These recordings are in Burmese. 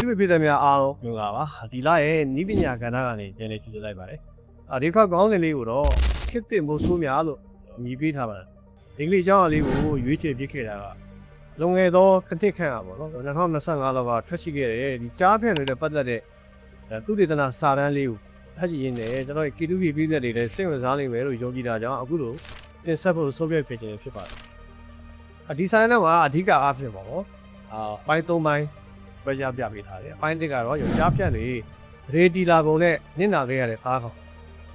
TV ပြည်သူများအားလုံးမင်္ဂလာပါဒီလရဲ့နီးပညာကဏ္ဍကနေပြန်လည်ကြည့်လိုက်ပါတယ်ဒီခါကောင်းစဉ်လေးကိုတော့ခစ်တင်မိုးဆိုးများလို့မြည်ပေးထားပါတယ်ဒီကလေးအကြောင်းအလေးကိုရွေးချယ်ပြခဲ့တာကလွန်ခဲ့သောခတစ်ခန့်อ่ะပေါ့နော်2025လောက်ကထွက်ရှိခဲ့တဲ့ဒီကြားဖြန့်တွေပတ်သက်တဲ့သူတေသနာစာတမ်းလေးကိုဖတ်ကြည့်ရင်းနဲ့ကျွန်တော်ရဲ့ KTV ပြည်သက်တွေလည်းစိတ်ဝင်စားနိုင်မယ်လို့ယုံကြည်တာကြောင့်အခုလိုတင်ဆက်ဖို့ဆုံးဖြတ်ဖြစ်ခြင်းဖြစ်ပါတယ်ဒီစာတမ်းမှာအဓိကအားဖြင့်ပေါ့နော်ပိုင်း3ပိုင်းပဲကြားပြပေးထားတယ်အပိုင်း1ကတော့ကြားဖြန့်တွေရေတီလာပုံနဲ့နင့်နာခဲ့ရတဲ့အားကောင်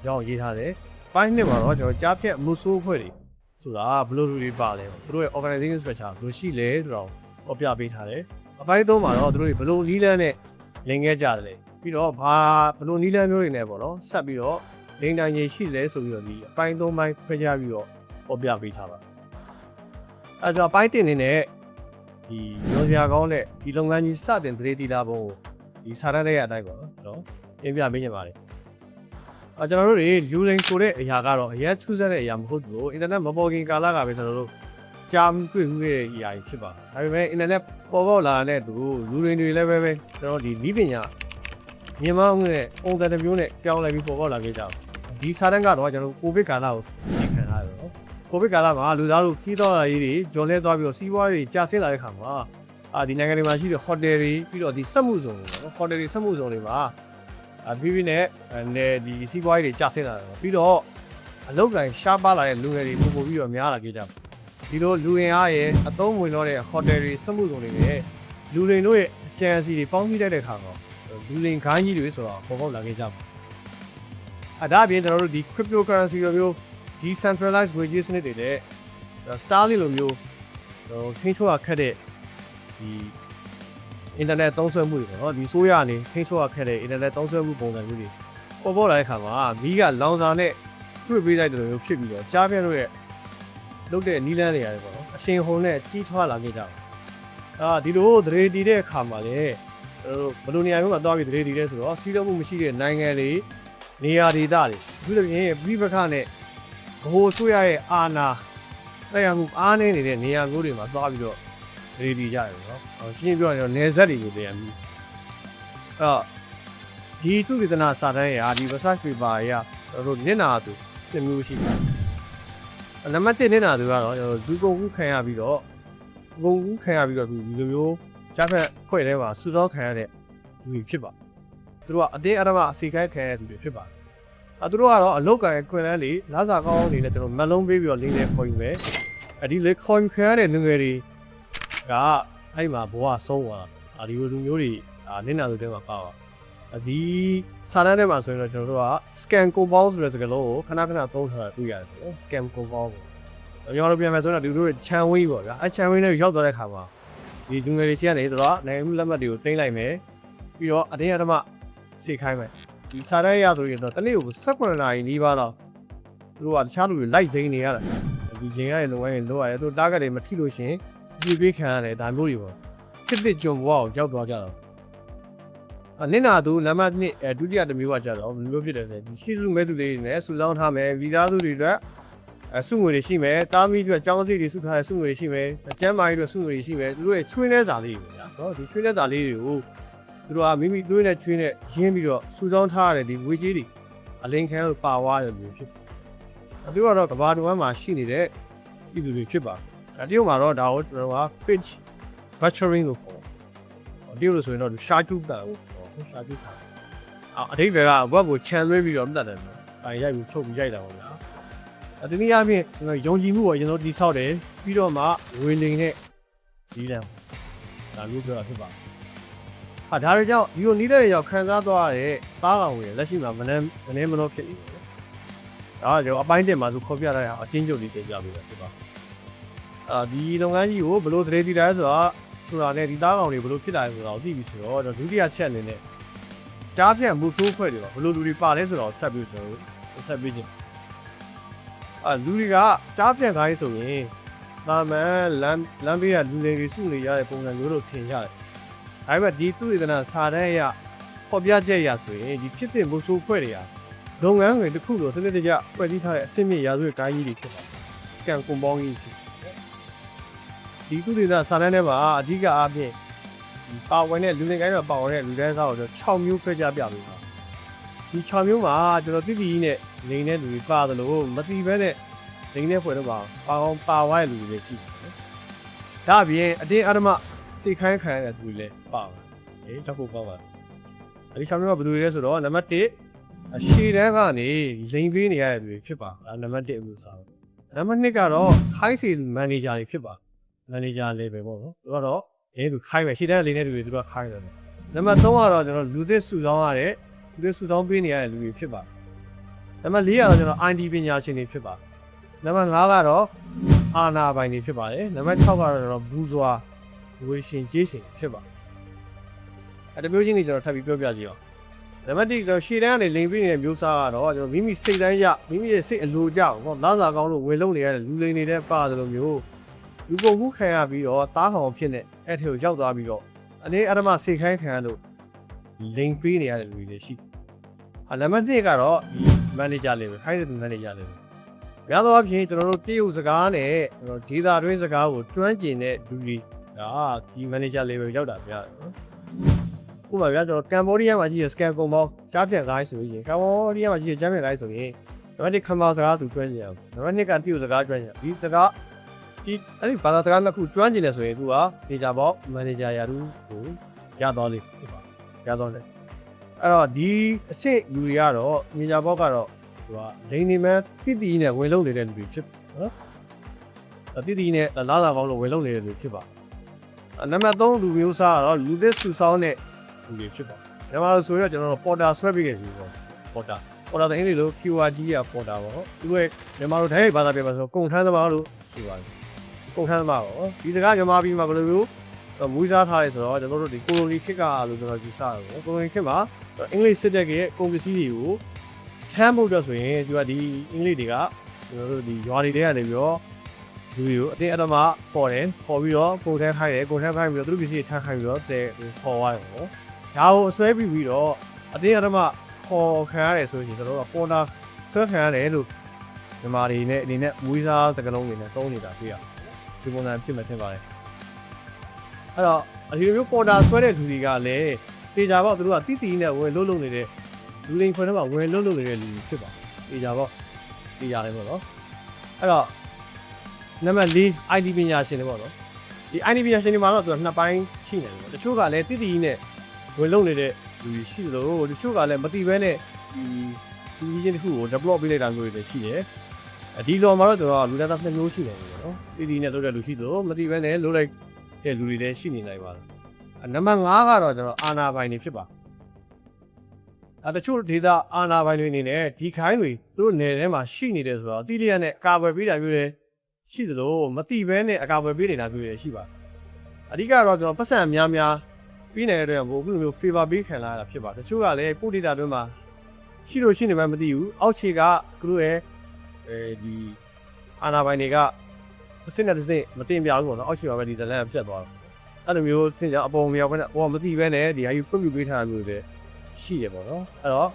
ရောင်းရေးထားတယ်ပိုင်း2မှာတော့ကျွန်တော်ကြားဖြန့်မှုဆိုးဖွဲ့တွေဆိုတာဘယ်လိုတွေပါလဲသူတို့ရဲ့ organization structure ဘယ်လိုရှိလဲဆိုတော့ဟောပြပေးထားတယ်အပိုင်း3မှာတော့သူတို့တွေဘယ်လိုနီးလန်းနဲ့လင်ခဲ့ကြတယ်ပြီးတော့ဘယ်လိုနီးလန်းမျိုးတွေနဲ့ပေါ့နော်ဆက်ပြီးတော့လိန်တိုင်းကြီးရှိလဲဆိုပြီးတော့ဒီအပိုင်း3ပိုင်းခွဲခြားပြီးတော့ဟောပြပေးထားပါအဲဒါပိုင်း1နေနဲ့ဒီရောစရာကောင်းတဲ့ဒီလုပ်ငန်းကြီးစတင်တရေတီလာပုံကိုဒီစာတမ်းတွေအတိုင်းပေါ့နော်ပြင်ပြပေးနေပါတယ်ကျွန်တော်တို့တွေလူလိန်ဆိုတဲ့အရာကတော့အရင်ထူးဆန်းတဲ့အရာမဟုတ်ဘူးအင်တာနက်မပေါ်ခင်ကာလကပဲကျွန်တော်တို့ကြားတွေ့မှုရဲ့အရာကြီးဖြစ်ပါတယ်ဒါပေမဲ့အင်တာနက်ပေါ်ပေါက်လာတဲ့သူလူလိန်တွေလည်းပဲကျွန်တော်ဒီနည်းပညာမြန်မာမှုနဲ့ပုံစံတစ်မျိုးနဲ့ပြောင်းလဲပြီးပေါ်ပေါက်လာခဲ့ကြတယ်ဒီစာတမ်းကတော့ကျွန်တော်ကိုဗစ်ကာလကိုအခြေခံထားတယ်နော်ကိုဗစ်ကာလမှာလူသားတို့ခီးတော်လာရေးတွေဂျွန်လဲသွားပြီးတော့စီးပွားရေးကျဆင်းလာတဲ့ခါမှာဒီနိုင်ငံတွေမှာရှိတဲ့ဟိုတယ်တွေပြီးတော့ဒီစက်မှုဇုံတွေနော်ဟိုတယ်တွေစက်မှုဇုံတွေမှာပြီးပြီးနဲ့ဒီစီးပွားရေးတွေကျဆင်းလာတယ်ပြီးတော့အလုပ်ကိုင်ရှားပါလာတဲ့လူငယ်တွေပို့ပြီးတော့များလာခဲ့ကြတယ်ဒီလိုလူရင်အားရဲ့အသုံးဝင်တော့တဲ့ဟိုတယ်တွေစက်မှုဇုံတွေနဲ့လူလိန်တို့ရဲ့အကြံစီတွေပေါင်းစည်းတဲ့ခါမှာလူလိန်ခိုင်းကြီးတွေဆိုတော့ပေါ်ပေါက်လာခဲ့ကြတယ်ဒါအပြင်ကျွန်တော်တို့ဒီ cryptocurrency လိုမျိုး decentralized ငွေကြေးစနစ်တွေနဲ့ Starlink လိုမျိုးထိန်းချုပ်ရခက်တဲ့ဒီ internet သုံးစွဲမှုတွေပေါ့နော်ဒီဆိုးရနေထိန်းချုပ်ရခက်တဲ့ internet သုံးစွဲမှုပုံစံမျိုးတွေပေါ်ပေါက်လာတဲ့ခါမှာမီးကလောင်စာနဲ့တွေ့ပေးလိုက်တဲ့လိုမျိုးဖြစ်ပြီးတော့ကြားပြန့်တို့ရဲ့လုပ်တဲ့နီးလန်းတွေရတယ်ပေါ့နော်အရှင်ဟုန်နဲ့ကြီးထွားလာခဲ့ကြတယ်ဒီလိုဒရေတီတဲ့အခါမှာလေဘယ်လိုနေရာမျိုးမှာသွားပြီးဒရေတီတဲ့ဆိုတော့စီးလုံးမှုမရှိတဲ့နိုင်ငံတွေနေရာဒေသတွေအခုလိုပြင်ပြီးပခနဲ့ဘိုးဆိုရရဲ့အာနာတရားမှုအားနေနေတဲ့နေရာမျိုးတွေမှာသွားပြီးတော့ရေဒီကြတယ်နော်ရှင်းပြောရင်နယ်စပ်တွေကိုပြန်ပြီးဒီသူတေသနာစာတမ်းရာဒီ research paper ရာတို့နင့်နာသူနှစ်မျိုးရှိတယ်နံပါတ်1နင့်နာသူကတော့လူကုန်ကူးခံရပြီးတော့ကုန်ကူးခံရပြီးတော့ဒီလိုမျိုးကြားဖက်ဖွဲ့ထဲမှာစူသောခံရတဲ့လူတွေဖြစ်ပါသူတို့ကအတင်းအဓမ္မအစီခိုင်းခံရတဲ့လူတွေဖြစ်ပါတယ်သူတို့ကတော့အလုတ်ကန်ခွင်လန်းလေးလာစာကောင်းနေနဲ့ကျွန်တော်မလုံးပေးပြီးတော့လင်းလေးခေါ်ယူမယ်ဒီလေခေါ်ယူခံရတဲ့လူငယ်တွေကအဲ့မှာဘဝဆုံးသွားဒီလိုလူမျိုးတွေနင့်နာသူတွေမှာပါဒီစာတမ်းထဲမှာဆိုရင်တော့ကျွန်တော်တို့က scan compound ဆိုတဲ့စကားလုံးကိုခဏခဏသုံးထားတာတွေ့ရတယ်ပေါ့ scan compound ကိုရောပြန်မယ်ဆိုတော့ဒီလိုချန်ဝေးပေါ့ဗျာချန်ဝေးနဲ့ရောက်သွားတဲ့ခါမှာဒီလူငယ်တွေရှိကနေတော့နိုင်ငံမှုလက်မှတ်တွေကိုတင်လိုက်မယ်ပြီးတော့အတင်းအဓမ္မစေခိုင်းမယ်ဒီစာတမ်းရဆိုရင်တော့တနေ့ကို18နာရီနီးပါးတော့သူတို့ကတခြားလူတွေလိုက်စိမ့်နေရတယ်ဒီရင်ရရဲ့လုံဝိုင်းလို့ရတယ်သူတားကတ်တွေမထိလို့ရှင်ပြေးပြေးခံရတယ်ဒါမျိုးတွေပေါ့ဖြစ်တဲ့ဂျွန်ဘဝကိုရောက်သွားကြတော့နင့်နာသူနံပါတ်1ဒုတိယတစ်မျိုးကကြတော့ဘယ်လိုဖြစ်တယ်လဲဒီရှိစုမဲ့သူတွေနဲ့စုလောင်းထားမယ်ဗီဇာသူတွေအတွက်စုငွေတွေရှိမယ်တားမီအတွက်ကျောင်းစီတွေစုထားတဲ့စုငွေတွေရှိမယ်ကျန်းမာရေးအတွက်စုငွေတွေရှိမယ်သူတို့ရဲ့ချွေးနှဲစာလေးတွေဗျာနော်ဒီချွေးနှဲစာလေးတွေကိုသူတို့ကမိမိသွေးနဲ့ချွေးနဲ့ရင်းပြီးတော့စုဆောင်းထားရတဲ့ဒီငွေကြေးတွေအလင်းခံလို့ပါဝါရတယ်မျိုးဖြစ်သူတို့ကတော့ကဘာတူဝမ်းမှာရှိနေတဲ့ပြည်သူတွေဖြစ်ပါတယ်တရုတ်မှာတော့ဒါကိုကျွန်တော်က pitch butchering လို့ခေါ်တယ်တရုတ်လို့ဆိုရင်တော့ရှားကျူးတာလို့ခေါ်တယ်ရှားကျူးတာအတိတ်ကဘက်ကိုခြံလွှဲပြီးတော့မတတ်တယ်နော်ရိုက်ပြီးချုပ်ပြီးရိုက်တာပေါ့ဗျာဒီနည်းအားဖြင့်ယုံကြည်မှုကိုကျွန်တော်တိဆောက်တယ်ပြီးတော့မှဝေလိန်နဲ့ဒီလမ်းဒါမျိုးပြောတာဖြစ်ပါတယ်ဒါတွေကြောင့်ဒီလိုနီးတဲ့ရောက်ခန်းစားသွားရတဲ့သားကောင်တွေလက်ရှိမှာမနှဲမနှောဖြစ်နေတယ်ဒါကြောင့်အပိုင်းတင်မှာသူခေါ်ပြတဲ့အချင်းချုပ်လေးတင်ပြပေးတာဖြစ်ပါဒီလုပ်ငန်းကြီးကိုဘယ်လိုသတိတည်လဲဆိုတာနဲ့ဒီသားကောင်တွေဘယ်လိုဖြစ်လာလဲဆိုတာကိုသိပြီဆိုတော့ဒုတိယချက်အနေနဲ့ကြားဖြန့်မှုဆိုးဖွဲ့တွေပါဘယ်လိုလူတွေပါလဲဆိုတော့ဆက်ပြီးကျွန်တော်တို့ဆက်ပြီးချင်းလူတွေကကြားဖြန့်ခိုင်းဆိုရင်တာမန်လမ်းဘေးကလူတွေစုနေရတဲ့ပုံစံမျိုးလို့ထင်ကြတယ်ဒါပေမဲ့ဒီသူ့ဒေသနာစာတမ်းအရပေါ်ပြချက်အရဆိုရင်ဒီဖြစ်တဲ့မှုဆိုးဖွဲ့တွေကလုပ်ငန်းတွေတစ်ခုလိုစနစ်တကျဖွဲ့စည်းထားတဲ့အဆင့်မြင့်ရာဇဝတ်ကိုင်းကြီးတွေဖြစ်ပါတယ် scan compound ကြီးဖြစ်ဒီသူဒေသစာတမ်းထဲမှာအဓိကအားဖြင့် ပါဝင်တဲ့လူငယ်ကိုင်းတော့ပါဝင်တဲ့လူတိုင်းစားတော့6မျိုးခွဲခြားပြပေးပါဒီ6မျိုးမှာကျွန်တော်တိတိနဲ့လိန်တဲ့လူတွေပါသလိုမတိဘဲနဲ့လိန်တဲ့ဖွဲ့တော့ပါအောင်ပါဝိုင်းလူတွေရှိတယ်ဒါအပြင်အတင်းအဓမ္မစိတ်ခိုင်းခံရတဲ့လူတွေလည်းပါပါတယ်ကြောက်ဖို့ကောင်းပါတယ်ဒီ6မျိုးကဘယ်လိုလဲဆိုတော့နံပါတ်1အရှိတန်းကနေလိန်ပေးနေရတဲ့လူတွေဖြစ်ပါနံပါတ်1အမျိုးစားနံပါတ်2ကတော့ခိုင်းစီမန်နေဂျာတွေဖြစ်ပါမန်နေဂျာ level ပေါ့နော်သူကတော့သူခိုင်းပဲရှေ့တန်းလိန်တဲ့လူတွေသူကခိုင်းတယ်နံပါတ်3ကတော့ကျွန်တော်လူသစ်စုဆောင်းရတဲ့လူသစ်စုဆောင်းပေးနေရတဲ့လူတွေဖြစ်ပါနံပါတ်4ကတော့ကျွန်တော် IT ပညာရှင်တွေဖြစ်ပါနံပါတ်5ကတော့အာနာပိုင်တွေဖြစ်ပါတယ်နံပါတ်6ကတော့ကျွန်တော်ဘူးစွာဝေရှင်ကျေးရှင်ဖြစ်ပါတမျိုးချင်းတွေကျွန်တော်ထပ်ပြီးပြောပြကြည့်အောင်နံပါတ်1တော့ရှေ့တန်းကနေလိန်ပေးနေတဲ့မျိုးစားကတော့ကျွန်တော်မိမိစိတ်တိုင်းရမိမိရဲ့စိတ်အလိုကြောက်ဟောလာစာကောင်းလို့ဝင်လုံနေရတဲ့လူလိန်နေတဲ့ပါတယ်လို့မျိုးလူပုံမှုခံရပြီးတော့တားခေါင်ဖြစ်နေအဲ့ထကိုရောက်သွားပြီးတော့အနေအဓမ္မစိတ်ခိုင်းခံရလို့လိန်ပေးနေရတဲ့လူတွေရှိတယ်နံပါတ်2ကတော့ဒီ manager level high manager level များသောအားဖြင့်ကျွန်တော်တို့တရုတ်စကားနဲ့ကျွန်တော်ဒေတာတွင်းစကားကိုကျွမ်းကျင်တဲ့လူတွေဒါဒီ manager level ရောက်တာများတယ်နော်ဥပမာပြကျွန်တော်ကမ်ဘောဒီးယားမှာကြီးရ scam ကုန်ပေါင်းကြားဖြတ်ခိုင်းဆိုရင်ကမ်ဘောဒီးယားမှာကြီးရကြားဖြတ်ခိုင်းဆိုရင်နံပါတ်1ခမာစကားသူကျွမ်းကျင်အောင်နံပါတ်2ကတရုတ်စကားကျွမ်းကျင်ဒီစကားဒီအဲ့ဒီဘာသာစကားနှစ်ခုကျွမ်းကျင်နေဆိုရင်သူကဒေတာပေါက် manager ရာထူးကိုရတော့လေဖြစ်ပါရတော့လေအဲ့တော့ဒီအစ်စ်လူတွေကတော့ manager ပေါက်ကတော့သူကလိန်နေမှတိတိနဲ့ဝင်လုံနေတဲ့လူတွေဖြစ်နော်တိတိနဲ့လာလာကောင်းလို့ဝင်လုံနေတဲ့လူဖြစ်ပါနံပါတ်3လူမျိုးစားကတော့လူသစ်စုဆောင်းတဲ့လူတွေဖြစ်ပါဒါမှလို့ဆိုရင်ကျွန်တော်တို့ပေါ်တာဆွဲပေးခဲ့ပြီပေါ့ပေါ်တာတဲ့အင်္ဂလိပ်လို QR ကြီးကပေါ်တာပေါ့သူရဲ့မြန်မာလိုတိုင်းဘာသာပြန်ပါဆိုကုန်ထမ်းသမားလို့ဆိုပါတယ်ကုန်ထမ်းသမားပေါ့ဒီစကားမြန်မာပြည်မှာဘယ်လိုမျိုးမူးစားထားလဲဆိုတော့ကျွန်တော်တို့ဒီကိုလိုနီခေတ်ကလို့ကျွန်တော်ယူဆတယ်ပေါ့ကိုလိုနီခေတ်မှာအင်္ဂလိပ်စစ်တပ်ရဲ့ကုန်ပစ္စည်းတွေကိုထမ်းဖို့တော့ဆိုရင်သူကဒီအင်္ဂလိပ်တွေကကျွန်တော်တို့ဒီရွာတွေထဲကနေပြီးတော့လူတွေကိုအတင်းအဓမ္မခေါ်တယ်ခေါ်ပြီးတော့ကုန်ထမ်းခိုင်းတယ်ကုန်ထမ်းခိုင်းပြီးတော့သူတို့ပစ္စည်းထမ်းခိုင်းပြီးတော့တဲခေါ်သွားတယ်ပေါ့ဒါကိုအစွဲပြီးတော့အတင်းအဓမ္မခေါ်ခံရတယ်ဆိုရင်ကျွန်တော်တို့ကပေါ်တာဆွဲခံရတယ်လို့မြန်မာတွေနဲ့အနေနဲ့မွေးစားစကားလုံးတွေနဲ့သုံးနေတာတွေ့ရဒီပုံစံဖြစ်မှထင်ပါတယ်အဲ့တော့ဒီလိုမျိုးပေါ်တာဆွဲတဲ့လူတွေကလည်းတေချာပေါ့သူတို့ကတိတိနဲ့ဝင်လှုပ်လှုပ်နေတဲ့လူလိန်ခွန်းထဲမှာဝင်လှုပ်လှုပ်နေတဲ့လူဖြစ်ပါတေချာပေါ့တေချာတယ်ပေါ့နော်အဲ့တော့နံပါတ်4 IT ပညာရှင်တွေပေါ့နော်ဒီ IT ပညာရှင်တွေမှာတော့သူကနှစ်ပိုင်းရှိနေတယ်ပေါ့တချို့ကလည်းတိတိနဲ့ဝင်လုံနေတဲ့လူတွေရှိသလိုတချို့ကလည်းမတိဘဲနဲ့ဒီချင်းတစ်ခုကို develop ပေးလိုက်တာမျိုးတွေလည်းရှိတယ်ဒီလောမှာတော့ကျွန်တော်လူသားနှစ်မျိုးရှိနေတယ်ပေါ့နော်တိတိနဲ့လုပ်တဲ့လူရှိသလိုမတိဘဲနဲ့လုပ်လိုက်တဲ့လူတွေလည်းရှိနေနိုင်ပါတယ်နံပါတ်5ကတော့ကျွန်တော်အာနာပိုင်တွေဖြစ်ပါတချို့ဒေတာအာနာပိုင်တွေအနေနဲ့ဒီခိုင်းတွေသူတို့နယ်ထဲမှာရှိနေတယ်ဆိုတော့တိလျက်နဲ့အကာအကွယ်ပေးတာမျိုးတွေရှိသလိုမတိဘဲနဲ့အကာအကွယ်ပေးနေတာမျိုးတွေရှိပါအဓိကတော့ကျွန်တော်ပတ်စံများပြီးနေတဲ့အတွက်ဘို့ဘယ်လိုမျိုး favor ပေးခံလာရတာဖြစ်ပါတချို့ကလည်းပို့ data တွင်းမှာရှိလို့ရှိနေမှမသိဘူးအောက်ခြေကသူတို့ရဲ့ဒီအာနာပိုင်တွေကတစ်စက်နဲ့တစ်စက်မတင်ပြဘူးပေါ့နော်အောက်ခြေမှာပဲဒီဇလန်ကပြတ်သွားတော့အဲ့လိုမျိုးစင်ကြအပေါ်မြောက်ပဲနဲ့ဘောမသိပဲနဲ့ဒီဟာယူပြပြပေးထားတာမျိုးတွေရှိရပေါ့နော်အဲ့တော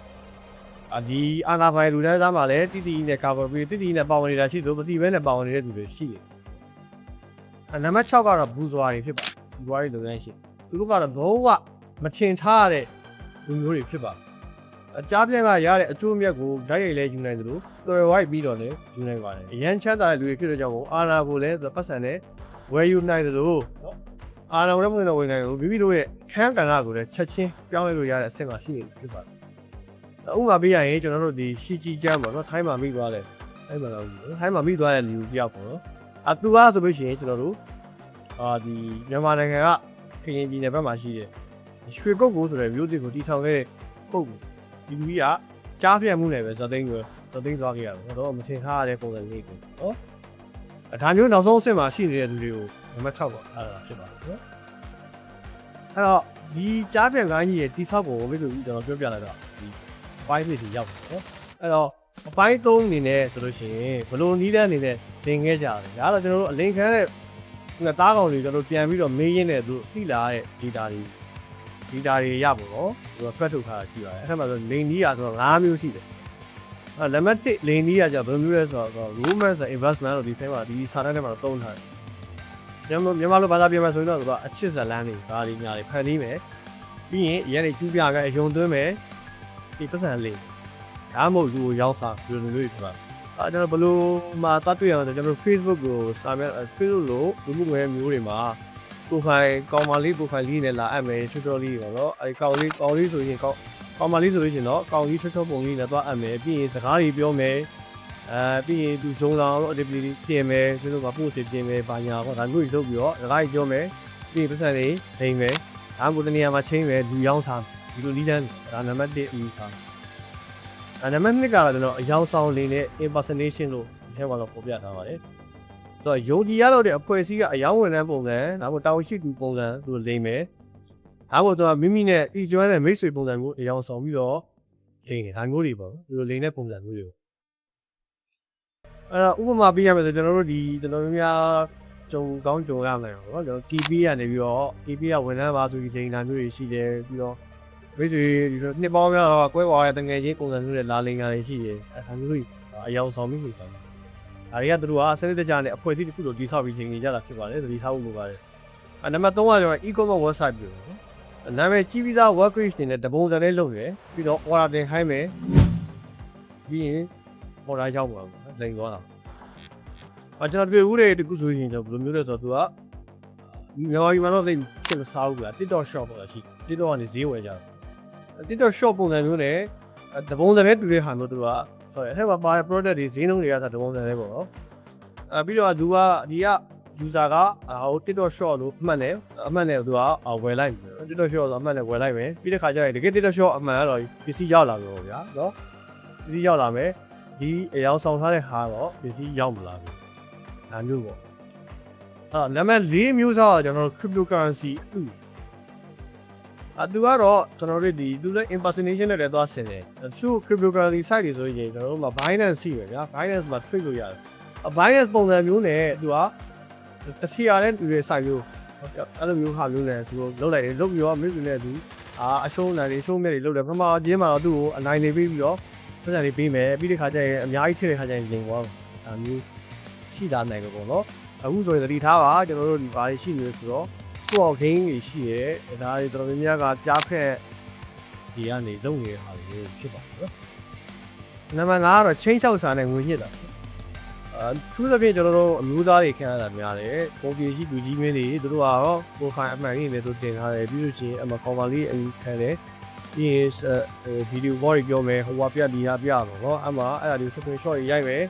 ့ဒီအာနာပိုင်လူသားသားမှာလည်းတိတိနဲ့ကာကွယ်ပေးတိတိနဲ့ပါဝင်နေတာရှိသလိုမသိပဲနဲ့ပါဝင်နေတဲ့လူတွေရှိတယ်နံပါတ်6ကတော့ဘူးစွာတွေဖြစ်ပါစီပွားရေးလုပ်ငန်းရှင်သူတို့ကတော့လုံးဝမထင်ထားရတဲ့လူမျိုးတွေဖြစ်ပါအကြားပြန့်ကရတဲ့အကျိုးအမြတ်ကိုဓာတ်ရိုက်လဲယူနိုင်သလိုတော်ဝိုက်ပြီးတော့လည်းယူနိုင်ပါတယ်အရန်ချမ်းသာတဲ့လူတွေဖြစ်တဲ့ကြောင့်အာနာကိုလည်းပတ်စံနဲ့ဝယ်ယူနိုင်သလိုအာနာလည်းမဝင်တော့ဝင်နိုင်ဘူးမိမိတို့ရဲ့ခန်းကဏ္ဍကိုလည်းချက်ချင်းပြောင်းလဲလို့ရတဲ့အဆင့်မှာရှိနေဖြစ်ပါတယ်ဥပမာပေးရရင်ကျွန်တော်တို့ဒီရှီဂျီကျမ်းပေါ့နော်ထိုင်းမှာမိသွားတယ်ထိုင်းမှာတော့ထိုင်းမှာမိသွားတဲ့လူတယောက်ပေါ့နော်သူကဆိုလို့ရှိရင်ကျွန်တော်တို့ဒီမြန်မာနိုင်ငံကခရင်ပြည်နယ်ဘက်မှာရှိတဲ့ရွှေကုတ်ကိုဆိုတဲ့မြို့တစ်ကိုတီထောင်ခဲ့တဲ့ပုတ်ဒီလူကြီးကကြားပြတ်မှုနဲ့ပဲဇသိန်းသွားခဲ့ရတယ်တော့မထင်ထားရတဲ့ပုံစံလေးတွေနော်ဒါမျိုးနောက်ဆုံးအဆင့်မှာရှိနေတဲ့လူတွေကိုနံပါတ်6ပေါ့အဲ့ဒါဖြစ်ပါတယ်နော်အဲ့တော့ဒီကြားပြတ်ကိုင်းကြီးရဲ့တိဆောက်ပုံကိုပြီးလို့ကျွန်တော်ပြောပြလိုက်တော့ဒီပိုင်းလေးတွေရောက်တယ်နော်အဲ့တော့အပိုင်း3အနေနဲ့ဆိုလို့ရှိရင်ဘလို့နီးတဲ့အနေနဲ့ဇင်ခဲ့ကြတယ်ဒါကတော့ကျွန်တော်တို့အလင်ခန်းတဲ့သားကောင်တွေကျွန်တော်ပြန်ပြီးတော့မေးရင်းနဲ့သူတိလာတဲ့ data တွေရပါတော့သူက thread ထုတ်ထားတာရှိပါတယ်အဲ့ထက်မှာဆိုလိန်နီးရဆိုတော့5မျိုးရှိတယ်နံပါတ်1လိန်နီးရကြဘယ်လိုမျိုးလဲဆိုတော့ romance and investment လို့ဒီဆိုင်မှာဒီစာတမ်းထဲမှာသုံးထားတယ် မြန်မာလိုဘာသာပြန်မှဆိုရင်တော့သူကအချစ်ဇလန်းတွေဒါလေးများတွေဖန်တီးမယ်ပြီးရင်ရဲတွေကျူးပြကအယုံသွင်းမယ်ဒီပတ်စံလေးဒါမှမဟုတ်လူကိုရောက်စားဒီလိုမျိုးတွေပါကျွန်တော်ဘလို့မှာတတ်တွေ့ရတော့ကျွန်တော် Facebook ကိုစာမျက် Facebook လို့လူမှုကွန်ရက်မျိုးတွေမှာ profile ကောင်မလေး profile လေးနဲ့လာအပ်မယ်ချွတ်ချောလေးပေါ့နော်အဲဒီကောင်လေးဆိုရင်ကောင်မလေးဆိုလို့ရှိရင်တော့ကောင်ကြီးချွတ်ချောပုံလေးနဲ့သွားအပ်မယ်ပြီးရင်စကားတွေပြောမယ်ပြီးရင်သူဂျုံလောင်တော့ activity တင်မယ်ပြီးတော့ post တင်မယ်ဘာညာပေါ့ဒါမျိုးကြီးလုပ်ပြီးတော့စကားကြီးပြောမယ်ပြီးရင်ပတ်စံလေးစိမ့်မယ်ဒါမှမဟုတ်တနေရာမှာချင်းမယ်လူရောင်းစားဒီလိုနီးလန်းဒါနံပါတ်1အမှုစားနံပါတ်2ကတော့ကျွန်တော်အယောင်ဆောင်လေးနဲ့ impersonation လို့ဒီထဲမှာတော့ပေါ်ပြထားပါတယ်တော့ယုံကြည်ရတော့တဲ့အဖွဲစည်းကအယောင်ဝင်တဲ့ပုံစံဒါမှမဟုတ်တာဝန်ရှိသူပုံစံသူလိမ့်မယ်ဒါမှမဟုတ်တော့မိမိနဲ့ဤကျွမ်းတဲ့မိတ်ဆွေပုံစံမျိုးအယောင်ဆောင်ပြီးတော့လိမ့်တယ်ဒါမျိုးတွေပေါ့ဒီလိုလိမ့်တဲ့ပုံစံမျိုးတွေအဲ့တော့ဥပမာပေးရမယ်ဆိုကျွန်တော်တို့ကျွန်တော်များကြုံကောင်းကြုံရမယ်ပေါ့နော်ကျွန်တော် TP ကနေပြီးတော့ TP ကဝန်ထမ်းပါသူဒီစိန်တာမျိုးတွေရှိတယ်ပြီးတော့မိတ်ဆွေဒီလိုနှစ်ပေါင်းများတော့ကွဲကွာရတဲ့ငယ်ချင်းပုံစံမျိုးတွေလာလိမ့်တာတွေရှိတယ်အဲ့ဒါမျိုးတွေအယောင်ဆောင်ပြီးနေတယ်ဒါတွေကသူတို့ကစနစ်တကျနဲ့အဖွဲ့အစည်းတစ်ခုလိုတည်ဆောက်ပြီးချိန်နေကြတာဖြစ်ပါတယ်သတိထားဖို့လိုပါတယ်နံပါတ်3ကကျွန်တော် e-commerce website ပြောနော်နာမည်ကြီးပြီးသား web page တွေနဲ့တပုံစံလေးလုပ်ရပြီးတော့ order တင်ခိုင်းမယ်ပြီးရင် order ရောက်ပါဘူးလိမ့်သွားတာကျွန်တော်တွေ့ဦးတဲ့တခုဆိုရင်ကျွန်တော်ဘယ်လိုမျိုးလဲဆိုတော့သူကမြန်မာပြည်မှာတော့သိဖြစ်မစားဘူးလား TikTok shop ဆိုတာရှိ TikTok ကနေဈေးဝယ်ကြတယ် TikTok shop ပုံစံမျိုးနဲ့တပုံစံနဲ့တူတဲ့ဟာမျိုးသူကဆိုရအဲ့မှာပါတဲ့ product တွေဈေးနှုန်းတွေကတပုံစံလေးပေါ့နော်ပြီးတော့သူကဒီက user ကTikTok shop လို့အမှတ်နဲ့သူကဝယ်လိုက်မယ် TikTok shop ဆိုအမှတ်နဲ့ဝယ်လိုက်မယ်ပြီးတဲ့ခါကျရင်တကယ် TikTok shop အမှန်ကတော့ပစ္စည်းရောက်လာလို့ဗျာနော်ပစ္စည်းရောက်လာမယ်ဒီအယောင်ဆောင်ထားတဲ့ဟာတော့ပစ္စည်းရောက်မလာဘူးဒါမျိုးပေါ့နံပါတ်4မျိုးစားတော့ကျွန်တော် cryptocurrency သူကတော့ကျွန်တော်တို့သူလည်း impersonation နဲ့လည်းသွားဆင်တယ်သူ cryptocurrency site တွေဆိုရင်ကျွန်တော်တို့မှာ Binance ရှိပဲဗျာ Binance မှာ trade လုပ်ရတယ်Binance ပုံစံမျိုးနဲ့သူကတစ်စီရတဲ့တူရဲ့ site မျိုးအဲ့လိုမျိုးဟာမျိုးနဲ့သူလုပ်လိုက်တယ်လုပ်ပြီးတော့မိသူနဲ့သူအရှုံးနိုင်တွေရှုံးမြတ်တွေလုပ်တယ်ပထမအချင်းမှာတော့သူ့ကိုအနိုင်နေပြီးတော့ပတ်စံတွေပေးမယ်ပြီးတဲ့ခါကျရင်အများကြီးထည့်တဲ့ခါကျရင်လိမ်သွားဒါမျိုးရှိတာနိုင်တယ်ပေါ့နော်အခုဆိုရင်သတိထားပါကျွန်တော်တို့ဒီဘာတွေရှိနေလဲဆိုတော့ swap game တွေရှိရဲဒါတွေတော်တော်များများကကြားဖက်ဒီကနေလုံနေတဲ့ဟာတွေဖြစ်ပါဘူး။နံပါတ်5ကတော့ချင်းချောက်စာနဲ့ငွေညစ်တာသူသဖြင့်ကျွန်တော်တို့အမျိုးသားတွေခံရတာများတယ်ပုံပြရှိလူကြီးမင်းတွေသူတို့ကတော့ profile အမှန်ကြီးနဲ့သူတင်ထားတယ်ပြီးလို့ရှိရင်အမကောင်ပါလေးအယူခံတယ်ပြီးရင်ဗီဒီယိုဘောတွေပြောမယ်ဟိုကပြဒီဟာပြပါတော့အမအဲ့ဒါဒီ screenshot ရိုက်မယ်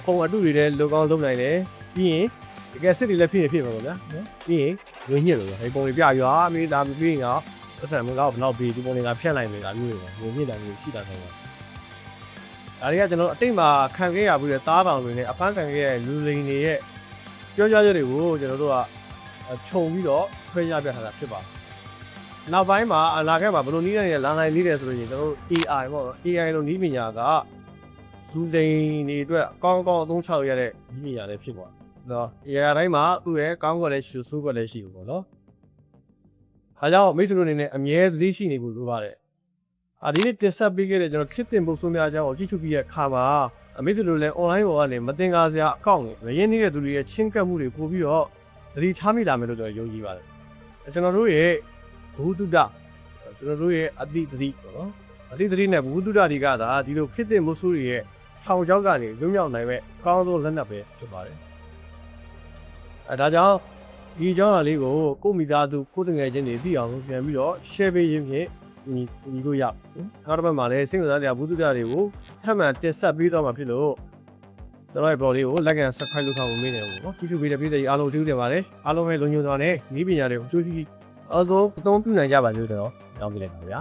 ပုံအတုတွေလည်းလုံကောင်းလုပ်နိုင်တယ်ပြီးရင်တကယ်စစ်တွေလည်းဖြစ်မှာပေါ့ဗျာနော်ပြီးရင်ငွေညစ်လို့ဒီပုံတွေပြရွာအမေဒါပြီးရင်တော့ပတ်စံမကောက်ဘယ်တော့ပြီးဒီပုံတွေကဖြတ်လိုက်နေတာမျိုးတွေငွေညစ်တာမျိုးရှိတာတော့ဒါတွေကကျွန်တော်အတိတ်မှာခံခဲ့ရပြီးတဲ့သားတောင်တွေနဲ့အဖမ်းခံခဲ့ရတဲ့လူလိန်တွေရဲ့ပြောကြားချက်တွေကိုကျွန်တော်တို့ကခြုံပြီးတော့ခွဲခြားပြထားတာဖြစ်ပါတယ်နောက်ပိုင်းမှာလာခဲ့မှာဘယ်လိုနည်းနဲ့လာနိုင်နေတယ်ဆိုရင်ကျွန်တော်တို့ AI ပေါ့နော် AI လို့နည်းပညာကလူစိန်တွေအတွက်အကောင်းအသုံးချရတဲ့နည်းပညာလည်းဖြစ်ပါတယ်နော် AI တိုင်းမှာသူ့ရဲ့ကောင်းကွက်လည်းရှိဆိုးကွက်လည်းရှိဘူးပေါ့နော်ဒါကြောင့်မိတ်ဆွေတို့အနေနဲ့အမြဲသတိရှိနေဖို့လိုပါတယ်ဒီနေ့တင်ဆက်ပေးခဲ့တဲ့ကျွန်တော်ခစ်တင်ပုံဆိုးများအကြောင်းကိုကြည့်ရှုပြီးတဲ့အခါမှာမိတ်ဆွေတို့လည်း online ပေါ်ကနေမတင်ကားစရာအကောင့်တွေရင်းနေတဲ့သူတွေရဲ့ချင်းကပ်မှုတွေပို့ပြီးတော့သတိထားမိလာမယ်လို့ကျွန်တော်ယုံကြည်ပါတယ်ကျွန်တော်တို့ရဲ့ဘုဒ္ဓကျွန်တော်တို့ရဲ့အတိသတိပေါ့နော်အတိသတိနဲ့ဘုဒ္ဓတွေကသာဒီလိုခစ်တင်ပုံဆိုးတွေရဲ့ထောင်ချောက်ကနေလွတ်မြောက်နိုင်မဲ့အကောင်းဆုံးလက်နက်ပဲဖြစ်ပါတယ်ဒါကြောင့်ဒီအကြောင်းအရာလေးကိုကိုမိသားစုကိုတငယ်ချင်းတွေသိအောင်ပြန်ပြီးတော့ share ပေးရင်းဖြင့်ညီတို့ရနောက်တစ်ပတ်မှာလည်းစိတ်ဝင်စားစရာဘုဒ္ဓတွေကိုထပ်မံတင်ဆက်ပေးတော့မှာဖြစ်လို့ကျွန်တော်ရဲ့ blog လေးကို like and subscribe လုပ်ထားဖို့မေးတယ်ပေါ့နော်ကြည့်ရှုပေးတဲ့ပြည်သူအားလုံးကျေးဇူးတင်ပါတယ်အားလုံးပဲလုံခြုံစွာနဲ့နည်းပညာတွေကိုအကျိုးရှိအားလုံးအသုံးပြုနိုင်ကြပါလို့တော့တောင်းပေးလိုက်ပါဗျာ